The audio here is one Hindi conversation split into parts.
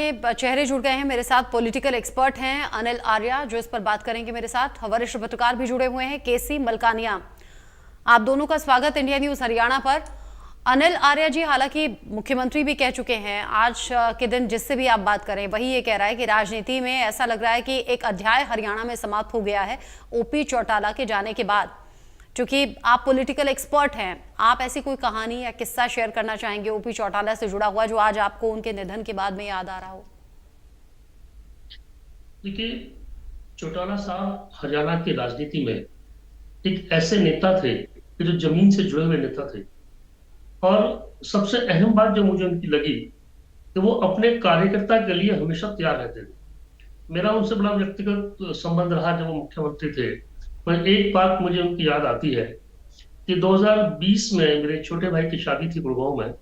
के चेहरे जुड़ गए हैं मेरे साथ। पॉलिटिकल एक्सपर्ट हैं अनिल आर्या, जो इस पर बात करेंगे मेरे साथ। वरिष्ठ पत्रकार भी जुड़े हुए हैं, केसी मलकानिया। आप दोनों का स्वागत इंडिया न्यूज हरियाणा पर। अनिल आर्या जी, हालांकि मुख्यमंत्री भी कह चुके हैं आज के दिन, जिससे भी आप बात करें वही ये कह रहा है कि राजनीति में ऐसा लग रहा है कि एक अध्याय हरियाणा में समाप्त हो गया है ओपी चौटाला के जाने के बाद। क्योंकि आप पॉलिटिकल एक्सपर्ट हैं, आप ऐसी कोई कहानी या किस्सा शेयर करना चाहेंगे ओपी चौटाला से जुड़ा हुआ, जो आज आपको उनके निधन के बाद में याद आ रहा हो? देखिए, चौटाला साहब हरियाणा की राजनीति में एक ऐसे नेता थे कि जो जमीन से जुड़े हुए नेता थे। और सबसे अहम बात जो मुझे उनकी लगी कि वो अपने कार्यकर्ता के लिए हमेशा तैयार रहते थे। मेरा उनसे बड़ा व्यक्तिगत संबंध रहा जब वो मुख्यमंत्री थे। पर एक बात मुझे उनकी याद आती है कि 2020 में मेरे छोटे भाई की शादी थी गुड़गांव में।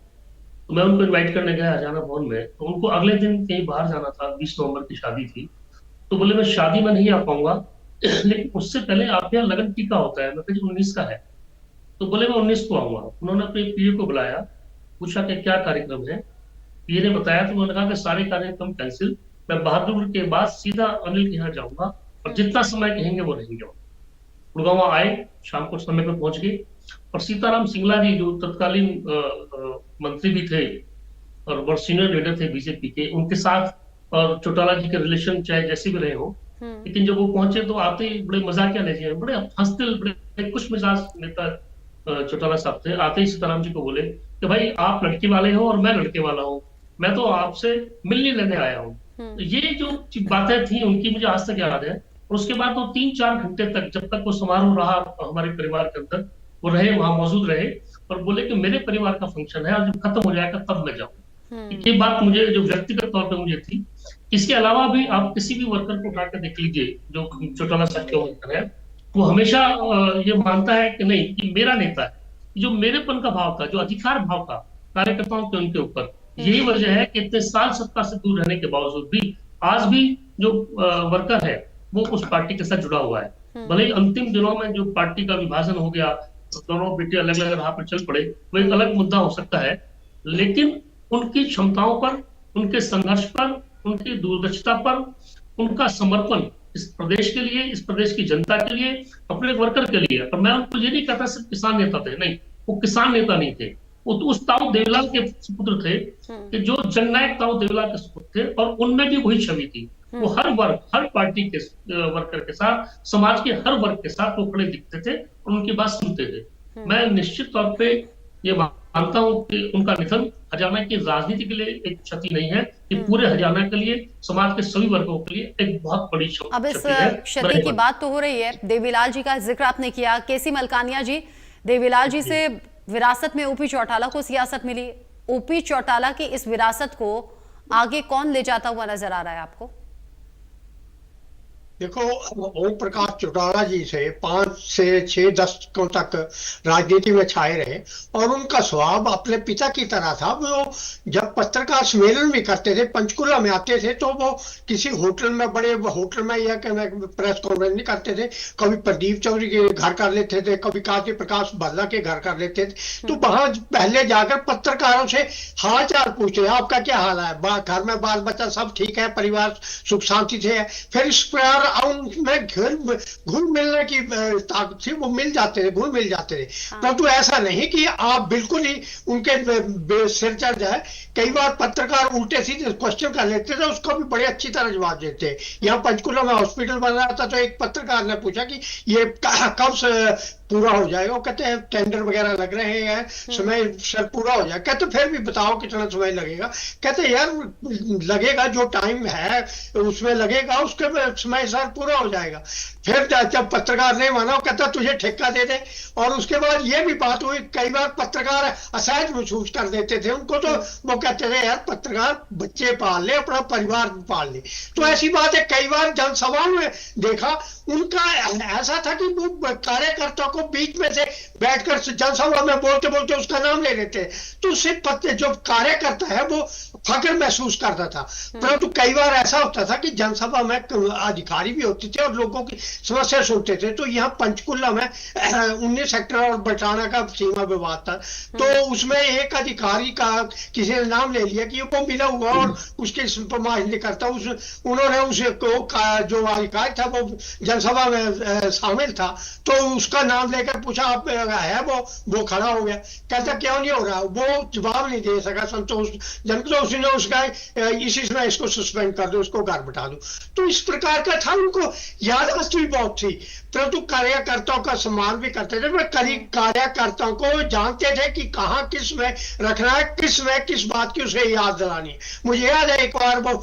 तो मैं उनको इनवाइट करने गया हरियाणा भवन में, तो उनको अगले दिन कहीं बाहर जाना था, 20 नवंबर की शादी थी। तो बोले मैं शादी में नहीं आ पाऊंगा लेकिन उससे पहले आपके यहाँ लगन टीका होता है। मैं कहा जी 19 का है। तो बोले मैं 19 को आऊंगा। उन्होंने अपने पीए को बुलाया, पूछा कि क्या कार्यक्रम है। पीए ने बताया तो उन्होंने कहा कि सारे कार्यक्रम कैंसिल, मैं बहादुर के बाद सीधा अनिल के यहाँ जाऊंगा और जितना समय कहेंगे वो रहेंगे। गुड़गांव आए, शाम को समय पर पहुंच गए। और सीताराम सिंगला जी जो तत्कालीन मंत्री भी थे और बहुत सीनियर लीडर थे बीजेपी के, उनके साथ और चौटाला जी के रिलेशन चाहे जैसे भी रहे हो, लेकिन जब वो पहुंचे तो आते ही बड़े मजाकिया लहजे में, बड़े हंसते, बड़े खुश मिजाज नेता चौटाला साहब थे। आते ही सीताराम जी को बोले कि भाई आप लड़के वाले हो और मैं लड़के वाला हूँ, मैं तो आपसे मिलने लेने आया हूँ। तो ये जो बातें थी उनकी मुझे आज तक याद है। और उसके बाद तो 3-4 घंटे तक, जब तक वो समारोह रहा हमारे परिवार के अंदर, वो रहे, वहां मौजूद रहे और बोले कि मेरे परिवार का फंक्शन है और जब खत्म हो जाएगा तब मैं जाऊँ। ये बात मुझे जो व्यक्तिगत तौर पे मुझे थी। इसके अलावा भी आप किसी भी वर्कर को उठाकर देख लीजिए जो चौटाला साहब के वर्कर है, वो हमेशा ये मानता है कि नहीं, कि मेरा नेता है। जो मेरेपन का भाव था, जो अधिकार भाव था कार्यकर्ताओं के उनके ऊपर, यही वजह है कि इतने साल सत्ता से दूर रहने के बावजूद भी आज भी जो वर्कर है वो उस पार्टी के साथ जुड़ा हुआ है। भले ही अंतिम दिनों में जो पार्टी का विभाजन हो गया, दोनों बेटे अलग अलग राह पर चल पड़े, वो एक अलग मुद्दा हो सकता है, लेकिन उनकी क्षमताओं पर, उनके संघर्ष पर, उनकी दूरदर्शिता पर, उनका समर्पण इस प्रदेश के लिए, इस प्रदेश की जनता के लिए, अपने वर्कर के लिए। और मैं उनको ये नहीं कहता सिर्फ किसान नेता थे, नहीं, वो किसान नेता नहीं थे, वो तो उस ताऊ देवीलाल के सुपुत्र थे कि जो जननायक ताऊ देवीलाल के सुपुत्र थे, और उनमें भी वही छवि थी। वो हर वर्ग, हर पार्टी के वर्कर के साथ, समाज के हर वर्ग के साथ वो खड़े दिखते थे और उनकी बात सुनते थे। मैं निश्चित तौर पे ये मानता हूं कि उनका निधन हरियाणा की राजनीति के लिए एक क्षति नहीं है, ये पूरे हरियाणा के लिए, समाज के सभी वर्गों के लिए एक बहुत बड़ी क्षति है। अब इस क्षति की बात तो हो रही है, देवीलाल जी का जिक्र आपने किया। केसी मलकानिया जी, देवीलाल जी से विरासत में ओपी चौटाला को सियासत मिली। ओपी चौटाला की इस विरासत को आगे कौन ले जाता हुआ नजर आ रहा है आपको? देखो, ओम प्रकाश चौटाला जी से 5 से 6 दशकों तक राजनीति में छाए रहे और उनका स्वभाव अपने पिता की तरह था। वो जब पत्रकार सम्मेलन भी करते थे, पंचकुला में आते थे, तो वो किसी होटल में, बड़े होटल में या प्रेस कॉन्फ्रेंस नहीं करते थे। कभी प्रदीप चौधरी के घर कर लेते थे, कभी काशी प्रकाश भल्ला के घर कर लेते थे। तो वहां पहले जाकर पत्रकारों से हाल चाल पूछते, आपका क्या हाल है, घर में बाल बच्चा सब ठीक है, परिवार सुख शांति से है। फिर इस प्रकार उनमें घुल मिलने की ताकत थी, वो मिल जाते थे, घुल मिल जाते थे। परंतु ऐसा नहीं कि आप बिल्कुल ही उनके सिर चढ़ जाए। कई बार पत्रकार उल्टे सीधे क्वेश्चन कर लेते थे, उसको भी बड़े अच्छी तरह जवाब देते। यहाँ पंचकुला में हॉस्पिटल बन रहा था, तो एक पत्रकार ने पूछा कि ये कब से पूरा हो जाएगा। वो कहते हैं टेंडर वगैरह लग रहे हैं, समय सर पूरा हो जाएगा। कहते फिर भी बताओ कितना समय लगेगा। कहते यार लगेगा, जो टाइम है उसमें लगेगा, उसके समय सर पूरा हो जाएगा। फिर जब पत्रकार नहीं माना, वो कहता तुझे ठेका दे दे। और उसके बाद ये भी बात हुई, कई बार पत्रकार असहज महसूस कर देते थे उनको, तो वो कहते थे यार पत्रकार बच्चे पाल ले, अपना परिवार पाल ले। तो ऐसी बात है, कई बार जनसभाओं में देखा उनका ऐसा था कि वो कार्यकर्ता को बीच में से बैठकर जनसभा में बोलते बोलते उसका नाम ले लेते हैं, तो उससे जो कार्यकर्ता है वो फख्र महसूस करता था। परंतु कई बार ऐसा होता था कि जनसभा में अधिकारी भी होते थे और लोगों की समस्या सुनते थे। तो यहाँ पंचकुला में 19 सेक्टर और बटाना का सीमा विवाद था, तो उसमें एक अधिकारी का किसी ने नाम ले लिया कि वो मिला हुआ और उसकी परमाश नहीं करता। उन्होंने उसे जो अधिकारी था वो जनसभा में शामिल था, तो उसका नाम लेकर पूछा आप है वो खड़ा हो गया, कहता क्यों नहीं हो रहा, वो जवाब नहीं दे सका संतोष जन, तो उसने उसका इसी समय इसको सस्पेंड कर दो, उसको घर बैठा दो। तो इस प्रकार का था, उनको याददाश्त भी बहुत थी, परंतु कार्यकर्ताओं का सम्मान भी करते थे। वे कार्यकर्ताओं को जानते थे कि कहाँ किस में रखना है, किस में किस बात की उसे याद दिलानी है। मुझे याद है एक बार वो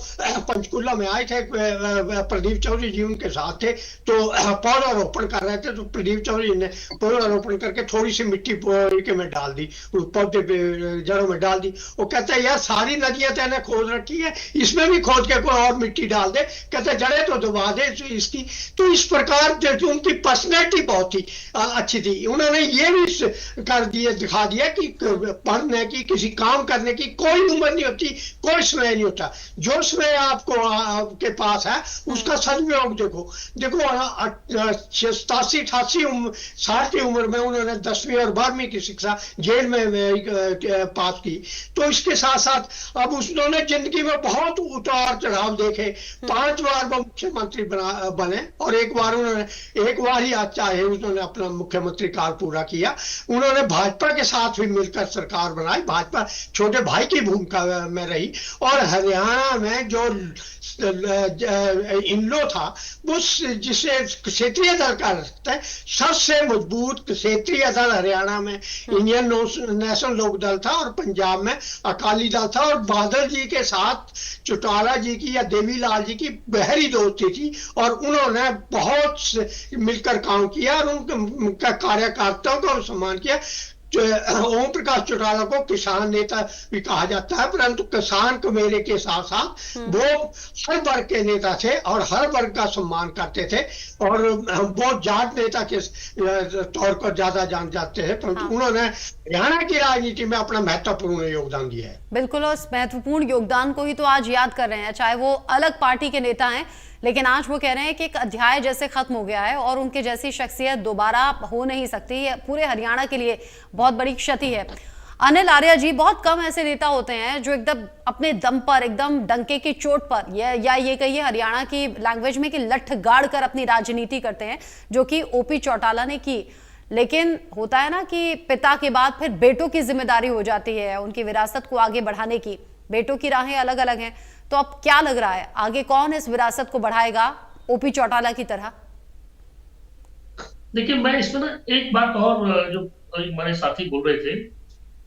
पंचकुला में आए थे, प्रदीप चौधरी जी उनके साथ थे, तो पौधारोपण कर रहे थे, तो प्रदीप चौधरी ने पौधारोपण करके थोड़ी सी मिट्टी पौधे में डाल दी, पौधे जड़ों में डाल दी। वो कहता है यार सारी नदियां तेने खोद रखी है, इसमें भी खोद के कोई और मिट्टी डाल दे, कहता जड़े तो दबा दे इसकी। तो इस प्रकार उनकी पर्सनैलिटी बहुत ही अच्छी थी। उन्होंने ये भी कर दिया, दिखा दिया कि पढ़ने की, किसी काम करने की कोई उम्र नहीं होती, कोई समय नहीं होता। जो समय आपके पास है उसका सदुपयोग देखो 87-88 साल की उम्र में उन्होंने 10वीं और 12वीं की शिक्षा जेल में पास की। तो इसके साथ साथ अब उन्होंने जिंदगी में बहुत उतार चढ़ाव देखे। 5 बार वो मुख्यमंत्री बने और एक बार ही चाहे उन्होंने अपना मुख्यमंत्री काल पूरा किया। उन्होंने भाजपा के साथ भी मिलकर सरकार बनाई, भाजपा छोटे भाई की भूमिका में रही, और हरियाणा में जो इनलो था वो जिसे क्षेत्रीय दल का है, सबसे मजबूत क्षेत्रीय दल हरियाणा में इंडियन नेशनल लोक दल था और पंजाब में अकाली दल था। और बादल जी के साथ चौटाला जी की या देवीलाल जी की गहरी दोस्ती थी और उन्होंने बहुत मिलकर काम किया और उनके कार्यकर्ताओं का सम्मान किया। ओम प्रकाश चौटाला को किसान नेता भी कहा जाता है, परंतु किसान कमेरे के साथ साथ वो हर वर्ग के नेता थे और हर वर्ग का सम्मान करते थे और वो जाट नेता के तौर पर ज्यादा जान जाते हैं, परंतु उन्होंने हरियाणा की राजनीति में अपना महत्वपूर्ण योगदान दिया है। बिल्कुल, उस महत्वपूर्ण योगदान को ही तो आज याद कर रहे हैं, चाहे वो अलग पार्टी के नेता हैं, लेकिन आज वो कह रहे हैं कि एक अध्याय जैसे खत्म हो गया है और उनके जैसी शख्सियत दोबारा हो नहीं सकती। ये पूरे हरियाणा के लिए बहुत बड़ी क्षति है। अनिल आर्या जी, बहुत कम ऐसे नेता होते हैं जो एकदम अपने दम पर, एकदम डंके की चोट पर, या ये कहिए हरियाणा की लैंग्वेज में कि लठ गाड़ कर अपनी राजनीति करते हैं, जो कि ओपी चौटाला ने की। लेकिन होता है ना कि पिता के बाद फिर बेटों की जिम्मेदारी हो जाती है उनकी विरासत को आगे बढ़ाने की। बेटों की राहें अलग अलग हैं, तो अब क्या लग रहा है आगे कौन इस विरासत को बढ़ाएगा ओपी चौटाला की तरह? देखिए, मैं इसमें ना एक बात और, जो हमारे साथी बोल रहे थे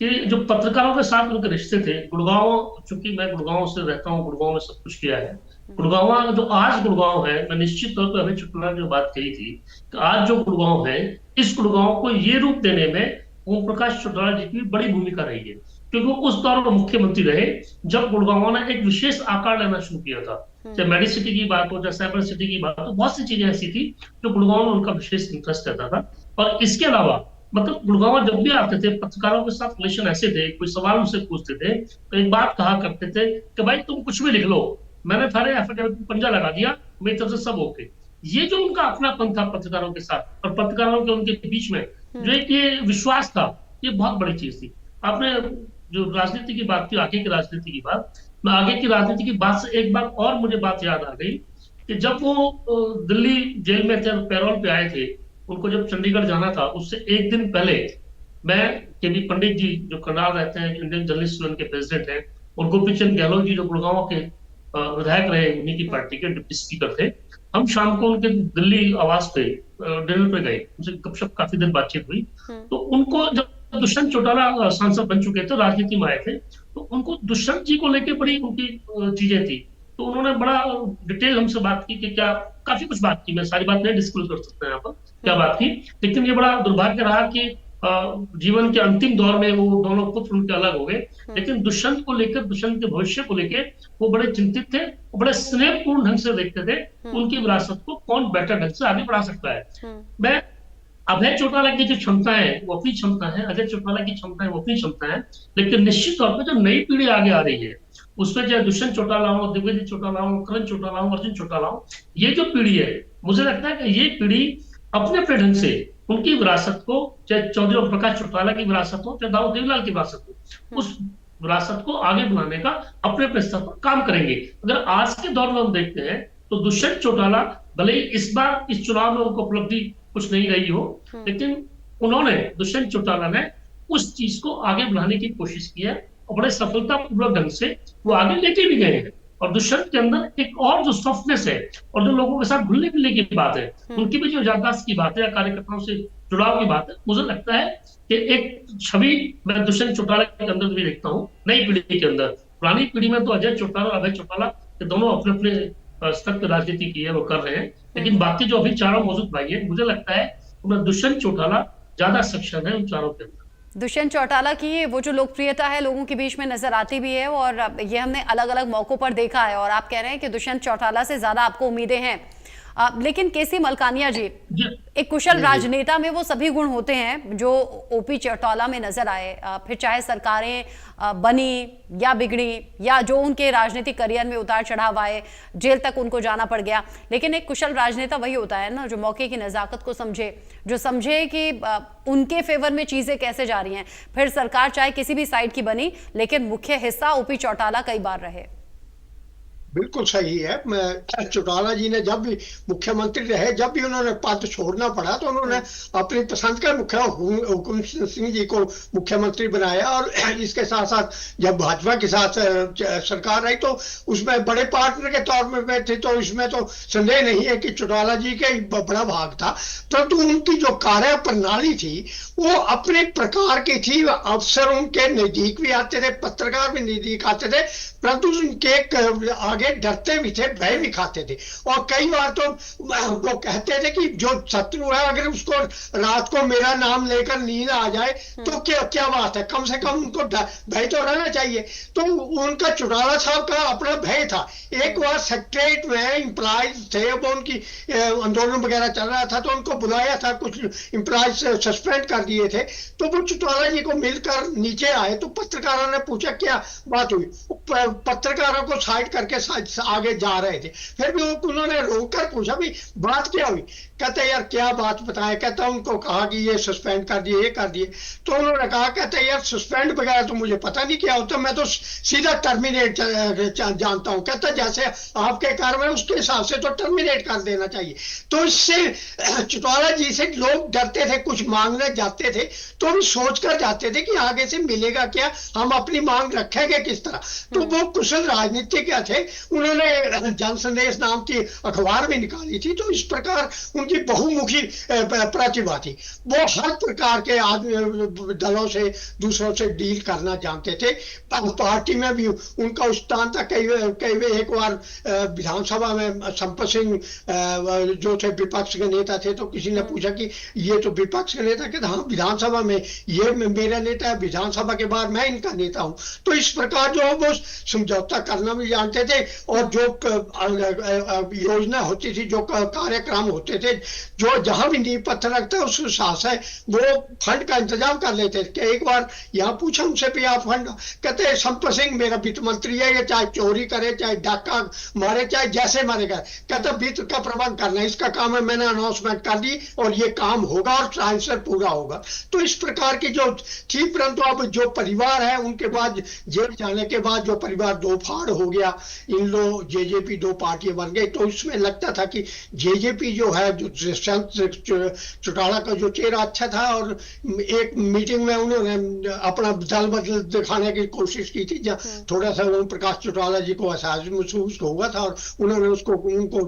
कि जो पत्रकारों के साथ उनके रिश्ते थे, गुड़गांव, चूंकि मैं गुड़गांव से रहता हूँ, गुड़गांव में सब कुछ किया है। गुड़गांव जो आज गुड़गांव है, मैं निश्चित तौर पर अभी चौटाला ने जो बात कही थी कि आज जो गुड़गांव है, इस गुड़गांव को ये रूप देने में ओम प्रकाश चौटाला जी की बड़ी भूमिका रही है, क्योंकि उस दौर में मुख्यमंत्री रहे जब गुड़गांव ने एक विशेष आकार लेना शुरू किया था। चाहे मेडी सिटी की बात हो, चाहे साइबर सिटी की बात हो, बहुत सी चीजें ऐसी थी जो गुड़गांव में उनका विशेष इंटरेस्ट रहता था। और इसके अलावा मतलब गुड़गांव जब भी आते थे, पत्रकारों के साथ रिलेशन ऐसे थे, कोई सवाल उनसे पूछते थे तो एक बात कहा करते थे कि भाई तुम कुछ भी लिख लो, मैंने सारे एफिडेविट पंजा लगा दिया, मेरी तरफ से सब ओके। ये जो उनका अपनापन था पत्रकारों के साथ और पत्रकारों के उनके बीच में जो एक ये विश्वास था, ये बहुत बड़ी चीज थी। आपने जो राजनीति की बात की, आगे की राजनीति की बात, मैं आगे की राजनीति की बात से एक बार और मुझे बात याद आ गई कि जब वो दिल्ली जेल में थे, पैरोल पे आए थे, उनको जब चंडीगढ़ जाना था उससे एक दिन पहले मैं केबी पंडित जी जो करनाल रहते हैं, इंडियन जर्नलिस्ट यूनियन के प्रेसिडेंट हैं, और गोपी चंद गहलोत जी जो गुड़गांव के विधायक रहे, उन्हीं की पार्टी के डिप्टी स्पीकर थे, हम शाम को उनके दिल्ली आवास पे डिनर पे गए, उनसे गपशप काफी देर बातचीत हुई। तो उनको जब दुष्यंत चौटाला सांसद बन चुके थे, राजनीति में आए थे, तो उनको दुष्यंत जी को लेकर बड़ी उनकी चीजें थी, तो उन्होंने बड़ा डिटेल हमसे बात की कि क्या, काफी कुछ बात की, मैं सारी बात नहीं डिस्क्लोज कर सकता यहाँ पर क्या बात की, लेकिन ये बड़ा दुर्भाग्य रहा कि जीवन के अंतिम दौर में वो दोनों पुत्र उनके अलग हो गए, लेकिन दुष्यंत को लेकर, दुष्यंत के भविष्य को लेकर वो बड़े चिंतित थे, वो बड़े स्नेहपूर्ण ढंग से देखते थे उनकी विरासत को कौन बेटर ढंग से आगे बढ़ा सकता है। मैं अभय चौटाला की जो क्षमता है वो अपनी क्षमता है, अजय चौटाला की क्षमता है वो अपनी क्षमता है, लेकिन निश्चित तौर पर जो नई पीढ़ी आगे आ रही है उसमें चाहे दुष्यंत चौटाला हो, दिग्विजय चौटाला हो, करण चौटाला हो, अर्जुन चौटाला हो, ये जो पीढ़ी है मुझे लगता है कि ये पीढ़ी अपने अपने ढंग से उनकी विरासत को, चाहे चौधरी ओम प्रकाश चौटाला की विरासत हो, चाहे दाऊ देवीलाल की विरासत हो, उस विरासत को आगे बढ़ाने का अपने अपने स्तर पर काम करेंगे। अगर आज के दौर में हम देखते हैं तो दुष्यंत चौटाला भले ही इस बार इस चुनाव में उनको उपलब्धि कुछ नहीं रही हो, लेकिन उन्होंने, दुष्यंत चौटाला ने उस चीज को आगे बढ़ाने की कोशिश की है और बड़े सफलतापूर्वक ढंग से वो आगे लेके भी गए हैं। और दुष्यंत के अंदर एक और जो सॉफ्टनेस है और जो लोगों के साथ घुलने मिलने की बात है, उनकी भी जो याददाश्त की बात है या कार्यकर्ताओं से जुड़ाव की बात है, मुझे लगता है कि एक छवि मैं दुष्यंत चौटाला के अंदर भी देखता हूँ नई पीढ़ी के अंदर। पुरानी पीढ़ी में तो अजय चौटाला और अभय चौटाला के दोनों अपने अपने स्तर पर राजनीति की है, वो कर रहे हैं, लेकिन बाकी जो अभी चारों मौजूद भाई है, मुझे लगता है उनमें दुष्यंत चौटाला ज्यादा सक्षम है उन चारों के अंदर। दुष्यंत चौटाला की वो जो लोकप्रियता है लोगों के बीच में नजर आती भी है और ये हमने अलग अलग मौकों पर देखा है, और आप कह रहे हैं कि दुष्यंत चौटाला से ज्यादा आपको उम्मीदें हैं। लेकिन केसी मलकानिया जी, एक कुशल राजनेता में वो सभी गुण होते हैं जो ओपी चौटाला में नजर आए, फिर चाहे सरकारें बनी या बिगड़ी या जो उनके राजनीतिक करियर में उतार चढ़ाव आए, जेल तक उनको जाना पड़ गया, लेकिन एक कुशल राजनेता वही होता है ना जो मौके की नजाकत को समझे, जो समझे कि उनके फेवर में चीजें कैसे जा रही हैं। फिर सरकार चाहे किसी भी साइड की बनी, लेकिन मुख्य हिस्सा ओपी चौटाला कई बार रहे। बिल्कुल सही है। चौटाला जी ने जब भी मुख्यमंत्री रहे, जब भी उन्होंने पद छोड़ना पड़ा तो उन्होंने अपनी पसंद का हुकुम सिंह जी को मुख्यमंत्री बनाया, और इसके साथ साथ जब भाजपा के साथ सरकार रही तो उसमें बड़े पार्टनर के तौर में थे, तो इसमें तो संदेह नहीं है कि चौटाला जी का बड़ा भाग था। परंतु उनकी जो कार्य प्रणाली थी वो अपने प्रकार की थी। अफसर उनके नजदीक भी आते थे, पत्रकार भी नजदीक आते थे, परंतु उनके आगे डरते भी थे, भय भी खाते थे। और कई बार तो वो कहते थे कि जो शत्रु है अगर उसको रात को मेरा नाम लेकर नींद आ जाए तो क्या क्या बात है, कम से कम उनको भय तो रहना चाहिए। तो उनका चौटाला साहब का अपना भय था। एक बार सेक्रेटरीट में एम्प्लॉयज थे, वो उनकी आंदोलन वगैरह चल रहा था, तो उनको बुलाया था, कुछ एम्प्लॉयज सस्पेंड कर दिए थे, तो वो चौटाला जी को मिलकर नीचे आए तो पत्रकारों ने पूछा क्या बात हुई। पत्रकारों को साइड करके आगे जा रहे थे, फिर भी उन्होंने रोककर पूछा भी बात क्या हुई। कहते यार क्या बात बताएं। कहता उनको कहा कि ये सस्पेंड कर दिए, ये कर दिए। तो उन्होंने कहा कहते यार सस्पेंड वगैरह तो मुझे पता नहीं क्या होता, मैं तो सीधा टर्मिनेट जानता हूं। कहता जैसे आपके कार्य में उसके हिसाब से तो टर्मिनेट कर देना चाहिए। तो इससे चौटाला जी से लोग डरते थे, कुछ मांगने जाते थे तो भी सोच कर जाते थे कि आगे से मिलेगा क्या, हम अपनी मांग रखेंगे किस तरह। तो वो कुशल राजनीतिज्ञ थे, उन्होंने जन संदेश नाम की अखबार भी निकाली थी। तो इस प्रकार उनकी बहुमुखी प्रतिभा थी। वो हर प्रकार के दलों से, दूसरों से डील करना जानते थे। पार्टी में भी उनका स्थान था। कई एक बार विधानसभा में संपत सिंह जो थे विपक्ष के नेता थे, तो किसी ने पूछा कि ये तो विपक्ष के नेता, कहते हाँ विधानसभा में ये मेरा नेता है, विधानसभा के बाद मैं इनका नेता हूं। तो इस प्रकार जो वो समझौता करना भी जानते थे, और जो योजना होती थी, जो कार्यक्रम होते थे, जो जहां भी नींव पत्थर रखता है उस हिसाब से वो फंड का इंतजाम कर लेते थे। एक बार यहाँ पूछा उनसे भी आप फंड, कहते संपत सिंह मेरा वित्त मंत्री है, ये चाहे चोरी करे, चाहे डाका मारे, चाहे जैसे मारेगा, कहता वित्त का प्रबंध करना इसका काम है, मैंने अनाउंसमेंट कर दी और ये काम होगा और टाइम से पूरा होगा। तो इस प्रकार की जो थी। परंतु अब जो परिवार है उनके बाद जेल जाने के बाद जो परिवार दो फाड़ हो गया, इन लोग जेजेपी दो पार्टियां बन गई, तो इसमें लगता था कि जेजेपी जो है, जो चौटाला का जो चेहरा अच्छा था, और एक मीटिंग में उन्होंने अपना दल बदल दिखाने की कोशिश की थी, जहाँ थोड़ा सा ओम प्रकाश चौटाला जी को एहसास महसूस हुआ था और उन्होंने उनको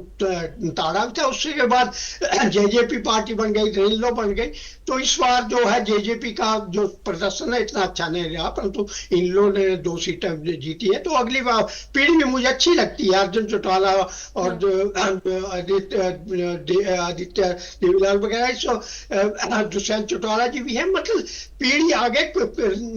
ताड़ा भी था। उसके बाद जेजेपी पार्टी बन गई, रेलो बन गई। तो इस बार जो है जेजेपी का जो प्रदर्शन है इतना अच्छा नहीं रहा, परंतु इन लोगों ने 2 सीटें जीती है। है, तो अगली बार पीढ़ी भी मुझे अच्छी लगती है। अर्जुन चौटाला और जो आदित्य देवीलाल वगैरह, दुष्यंत चौटाला जी भी है। मतलब पीढ़ी आगे,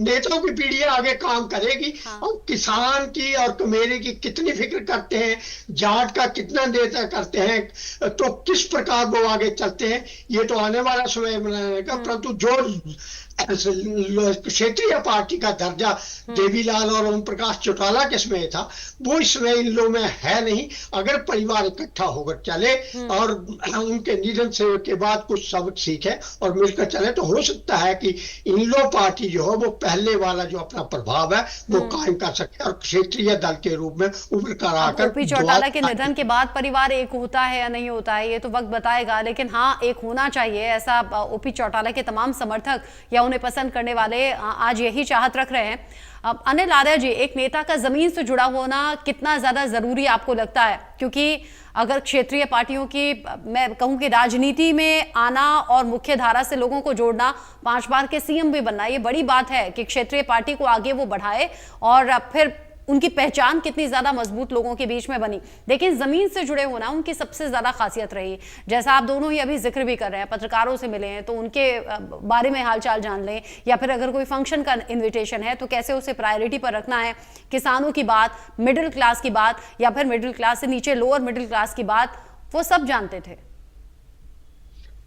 नेताओं की पीढ़ी आगे काम करेगी। हाँ। और किसान की और कमेरे की कितनी फिक्र करते हैं, जाट का कितना नेता करते हैं, तो किस प्रकार वो आगे चलते हैं, ये तो आने वाला समय बनाने का। परंतु जो क्षेत्रीय पार्टी का दर्जा देवीलाल और ओम प्रकाश चौटाला के समय था, वो इसमें इन लोगों में है नहीं। अगर परिवार इकट्ठा होकर चले और उनके निधन से के बाद कुछ सबक सीखे और मिलकर चले, तो हो सकता है कि इन लोग पार्टी जो हो वो पहले वाला जो अपना प्रभाव है वो कायम कर सके और क्षेत्रीय दल के रूप में उभर कर आकर। ओपी चौटाला के निधन के बाद परिवार एक होता है या नहीं होता है, ये तो वक्त बताएगा, लेकिन हाँ एक होना चाहिए, ऐसा ओपी चौटाला के तमाम समर्थक या उन्हें पसंद करने वाले आज यही चाहत रख रहे हैं। अब अनिल आर्या जी, एक नेता का जमीन से जुड़ा होना कितना ज्यादा जरूरी आपको लगता है? क्योंकि अगर क्षेत्रीय पार्टियों की, मैं कहूं कि राजनीति में आना और मुख्य धारा से लोगों को जोड़ना, 5 बार के सीएम भी बनना, ये बड़ी बात है कि क्षेत्रीय पार्टी को आगे वो बढ़ाए और फिर उनकी पहचान कितनी ज्यादा मजबूत लोगों के बीच में बनी। लेकिन जमीन से जुड़े होना उनकी सबसे ज्यादा खासियत रही। जैसा आप दोनों ही अभी जिक्र भी कर रहे हैं, पत्रकारों से मिले हैं तो उनके बारे में हालचाल जान लें, या फिर अगर कोई फंक्शन का इन्विटेशन है तो कैसे उसे प्रायोरिटी पर रखना है, किसानों की बात, मिडिल क्लास की बात, या फिर मिडिल क्लास से नीचे लोअर मिडिल क्लास की बात, वो सब जानते थे।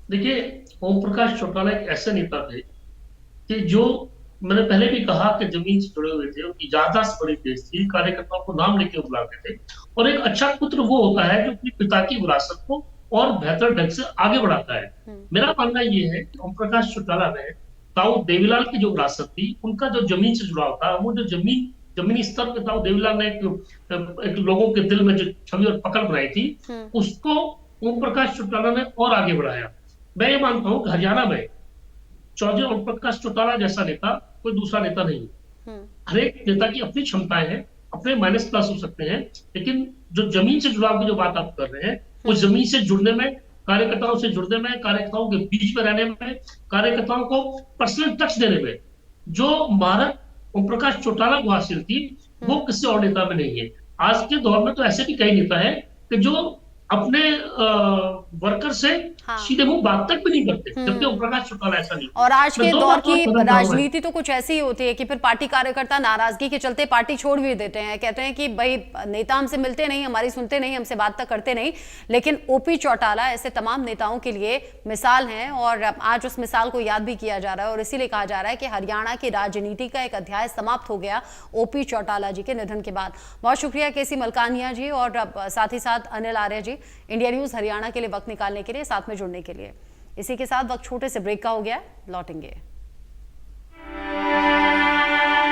देखिए, ओम प्रकाश चौटाला एक ऐसे नेता थे कि जो, मैंने पहले भी कहा कि जमीन से जुड़े हुए थे, उनकी याददाश्त बड़ी तेज थी, कार्यकर्ताओं को नाम लेके बुलाते थे। और एक अच्छा पुत्र वो होता है जो अपने पिता की विरासत को और बेहतर ढंग से आगे बढ़ाता है। मेरा मानना ये है कि ओम प्रकाश चौटाला ने ताऊ देवीलाल की जो विरासत थी, उनका जो जमीन से जुड़ाव था, वो जो जमीनी स्तर पे ताऊ देवीलाल ने एक लोगों के दिल में जो छवि और पकड़ बनाई थी, उसको ओम प्रकाश चौटाला ने और आगे बढ़ाया। मैं ये मानता हूँ कि हरियाणा में चौधरी ओम प्रकाश चौटाला जैसा नेता कोई दूसरा नेता नहीं। हर एक नेता की अपनी क्षमताएं हैं, अपने माइनस प्लस हो सकते हैं, लेकिन जो जमीन से जुड़ाव की जो बात आप कर रहे हैं, वो जमीन से जुड़ने में, कार्यकर्ताओं से जुड़ने में, कार्यकर्ताओं के बीच में रहने में, कार्यकर्ताओं को पर्सनल टच देने में जो महारत ओम प्रकाश चौटाला को हासिल थी, वो किसी और नेता में नहीं है। आज के दौर में तो ऐसे भी कई नेता है कि जो अपने वर्कर से सीधे मुंह बात तक भी नहीं करते, जबकि ओम प्रकाश चौटाला ऐसा नहीं। और आज के दौर की राजनीति तो कुछ ऐसी ही होती है कि फिर पार्टी कार्यकर्ता नाराजगी के चलते पार्टी छोड़ भी देते हैं, कहते हैं कि भाई नेता हमसे मिलते नहीं, हमारी सुनते नहीं, हमसे बात तक करते नहीं। लेकिन ओपी चौटाला ऐसे तमाम नेताओं के लिए मिसाल हैं और आज उस मिसाल को याद भी किया जा रहा है। और इसीलिए कहा जा रहा है कि हरियाणा की राजनीति का एक अध्याय समाप्त हो गया ओपी चौटाला जी के निधन के बाद। बहुत शुक्रिया केसी मलकानिया जी और साथ ही साथ अनिल आर्या जी, इंडिया न्यूज हरियाणा के लिए वक्त निकालने के लिए, साथ में जुड़ने के लिए। इसी के साथ वक्त छोटे से ब्रेक का हो गया, लौटेंगे।